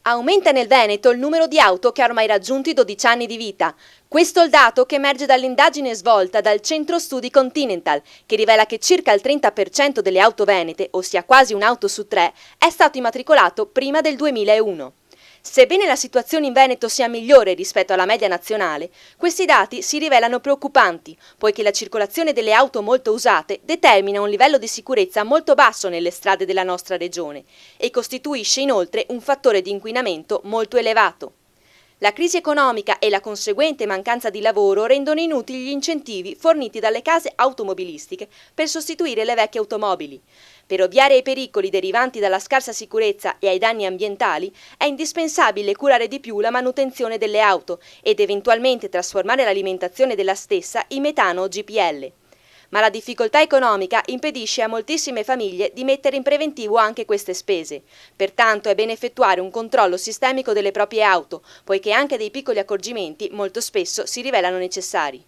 Aumenta nel Veneto il numero di auto che ha ormai raggiunto i 12 anni di vita. Questo è il dato che emerge dall'indagine svolta dal Centro Studi Continental, che rivela che circa il 30% delle auto venete, ossia quasi un'auto su 3, è stato immatricolato prima del 2001. Sebbene la situazione in Veneto sia migliore rispetto alla media nazionale, questi dati si rivelano preoccupanti, poiché la circolazione delle auto molto usate determina un livello di sicurezza molto basso nelle strade della nostra regione e costituisce inoltre un fattore di inquinamento molto elevato. La crisi economica e la conseguente mancanza di lavoro rendono inutili gli incentivi forniti dalle case automobilistiche per sostituire le vecchie automobili. Per ovviare ai pericoli derivanti dalla scarsa sicurezza e ai danni ambientali, è indispensabile curare di più la manutenzione delle auto ed eventualmente trasformare l'alimentazione della stessa in metano o GPL. Ma la difficoltà economica impedisce a moltissime famiglie di mettere in preventivo anche queste spese. Pertanto è bene effettuare un controllo sistemico delle proprie auto, poiché anche dei piccoli accorgimenti molto spesso si rivelano necessari.